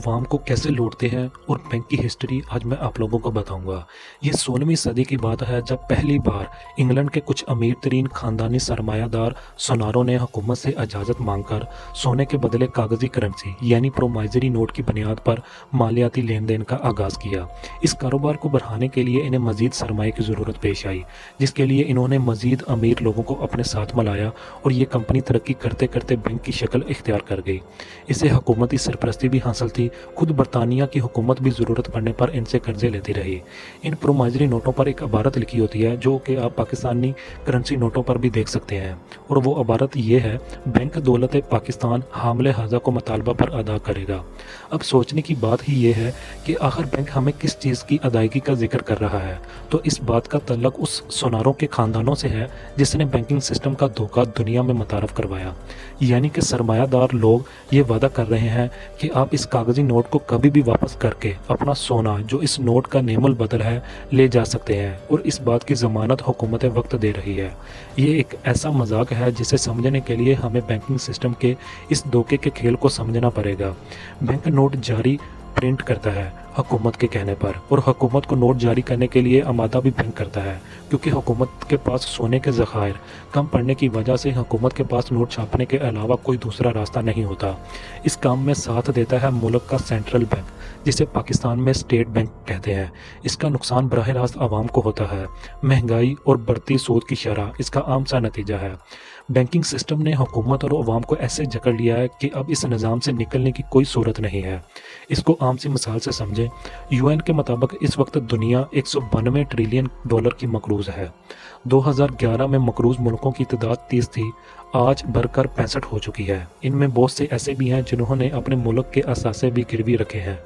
अवाम को कैसे लूटते हैं और बैंक की हिस्ट्री आज मैं आप लोगों को बताऊंगा। ये 16वीं सदी की बात है जब पहली बार इंग्लैंड के कुछ अमीर तरीन खानदानी सरमायादार सोनारों ने हुकूमत से इजाज़त मांगकर सोने के बदले कागजी करेंसी यानी प्रोमाइजरी नोट की बुनियाद पर मालियाती लेन देन का आगाज़ किया। इस कारोबार को बढ़ाने के लिए इन्हें मज़ीद सरमाए की ज़रूरत पेश आई, जिसके लिए इन्होंने मज़ीद अमीर लोगों को अपने साथ मिलाया और ये कंपनी तरक्की करते करते बैंक की शक्ल इख्तियार कर गई। इसे हुकूमती सरपरस्ती भी हासिल थी। खुद बरतानिया की हुकूमत भी ज़रूरत पड़ने पर इनसे कर्जे लेती रही। इन प्रोमाइजरी नोटों पर एक इबारत लिखी होती है जो कि आप पाकिस्तानी करेंसी नोटों पर भी देख सकते हैं, और वो इबारत ये है, बैंक दौलत पाकिस्तान हामले हाजा को मुतालबा पर अदा करेगा। अब सोचने की बात ही ये है कि आखिर बैंक हमें किस चीज़ की अदायगी का जिक्र कर रहा है, तो इस बात का तल्लुक उस सोनारों के ख़ानदानों से है जिसने बैंकिंग सिस्टम का धोखा दुनिया में मुतारफ़ करवाया। यानी कि सरमायादार लोग ये वादा कर रहे हैं कि आप इस कागज़ी नोट को कभी भी वापस करके अपना सोना, जो इस नोट का नेमुल बदल है, ले जा सकते हैं, और इस बात की ज़मानत हुकूमत वक्त दे रही है। ये एक ऐसा मजाक है जिसे समझने के लिए हमें बैंकिंग सिस्टम के इस धोखे के खेल को समझना पड़ेगा। बैंक नोट जारी प्रिंट करता है हुकूमत के कहने पर, और हुकूमत को नोट जारी करने के लिए आमादा भी बैंक करता है, क्योंकि हुकूमत के पास सोने के ज़खायर कम पड़ने की वजह से हुकूमत के पास नोट छापने के अलावा कोई दूसरा रास्ता नहीं होता। इस काम में साथ देता है मुल्क का सेंट्रल बैंक, जिसे पाकिस्तान में स्टेट बैंक कहते हैं। इसका नुकसान बराह रास्त आवाम को होता है। महंगाई और बढ़ती सूद की शरह इसका आम सा नतीजा है। बैंकिंग सिस्टम ने हुकूमत और अवाम को ऐसे जकड़ लिया है कि अब इस निज़ाम से निकलने की कोई सूरत नहीं है। इसको आम सी मिसाल से समझें। यूएन के मुताबिक इस वक्त दुनिया 192 ट्रिलियन डॉलर की मकरूज़ है। 2011 में मकरूज़ मुल्कों की तादाद 30 थी, आज बढ़कर 65 हो चुकी है। इनमें बहुत से ऐसे भी हैं जिन्होंने अपने मुल्क के असासे भी गिरवी रखे हैं।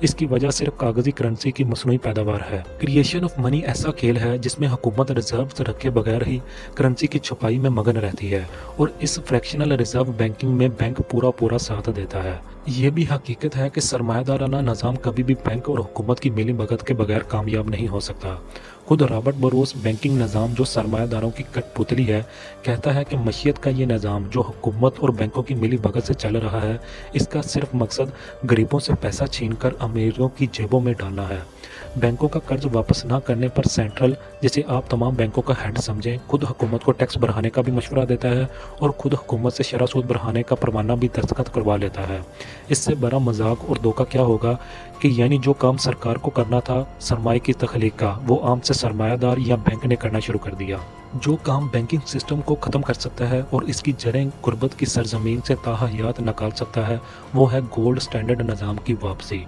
इसकी वजह सिर्फ कागजी करेंसी की मसनूई पैदावार है। क्रिएशन ऑफ मनी ऐसा खेल है जिसमें हुकूमत रिजर्व रखे बगैर ही करेंसी की छुपाई में मगन रहती है, और इस फ्रैक्शनल रिजर्व बैंकिंग में बैंक पूरा साथ देता है। ये भी हकीकत है कि सरमायादाराना निज़ाम कभी भी बैंक और हुकूमत की मिली भगत के बगैर कामयाब नहीं हो सकता। खुद रॉबर्ट बरोस बैंकिंग निज़ाम जो सरमायादारों की कठपुतली है, कहता है कि मशीयत का ये निज़ाम जो हुकूमत और बैंकों की मिली भगत से चल रहा है, इसका सिर्फ मकसद गरीबों से पैसा छीनकर अमीरों की जेबों में डालना है। बैंकों का कर्ज वापस ना करने पर सेंट्रल, जिसे आप तमाम बैंकों का हेड समझें, खुद हुकूमत को टैक्स बढ़ाने का भी मशवरा देता है और खुद हुकूमत से शरह सूद बढ़ाने का परवाना भी दस्तखत करवा लेता है। इससे बड़ा मजाक और धोखा क्या होगा कि यानी जो काम सरकार को करना था सरमाए की तख्लीक का, वो आम से सरमायादार या बैंक ने करना शुरू कर दिया। जो काम बैंकिंग सिस्टम को ख़त्म कर सकता है और इसकी जड़ें गुर्बत की सरजमीन से ताहयात निकाल सकता है, वो है गोल्ड स्टैंडर्ड निज़ाम की वापसी।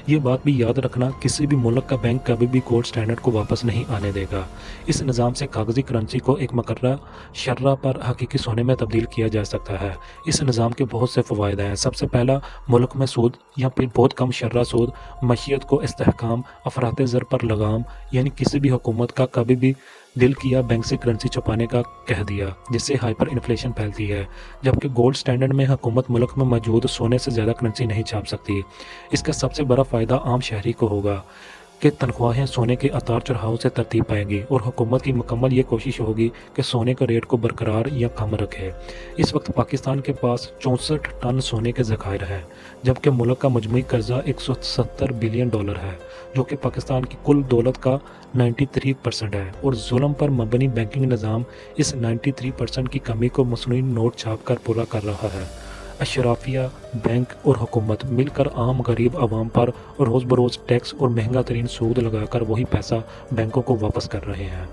ये बात भी याद रखना, किसी भी मुल्क का बैंक कभी भी गोल्ड स्टैंडर्ड को वापस नहीं आने देगा। इस निज़ाम से कागजी करेंसी को एक मकर्रा शर्रा पर हकीकी सोने में तब्दील किया जा सकता है। इस निज़ाम के बहुत से फ़वायद हैं। सबसे पहला, मुल्क में सूद या फिर बहुत कम शर्रा सूद, मशीयत को इस्तेहकाम, अफराते ज़र पर लगाम, यानी किसी भी हुकूमत का कभी भी दिल किया बैंक से करेंसी छुपाने का कह दिया, जिससे हाइपर इन्फ्लेशन फैलती है। जबकि गोल्ड स्टैंडर्ड में हुकूमत मुल्क में मौजूद सोने से ज़्यादा करेंसी नहीं छाप सकती। इसका सबसे बड़ा फ़ायदा आम शहरी को होगा कि तनख्वाहें सोने के उतार चढ़ाव से तरतीब पाएंगी, और हुकूमत की मुकम्मल ये कोशिश होगी कि सोने के रेट को बरकरार या कम रखे। इस वक्त पाकिस्तान के पास 64 टन सोने के ज़खायर हैं, जबकि मुल्क का मजमूई कर्जा 170 बिलियन डॉलर है, जो कि पाकिस्तान की कुल दौलत का 93% है। और जुल्म पर मबनी बैंकिंग निज़ाम इस 93% की कमी को मसनूई नोट छाप कर पूरा कर रहा है। अशराफिया, बैंक और हुकूमत मिलकर आम गरीब आवाम पर रोज़ बरोज़ टैक्स और महंगा तरीन सूद लगाकर वही पैसा बैंकों को वापस कर रहे हैं।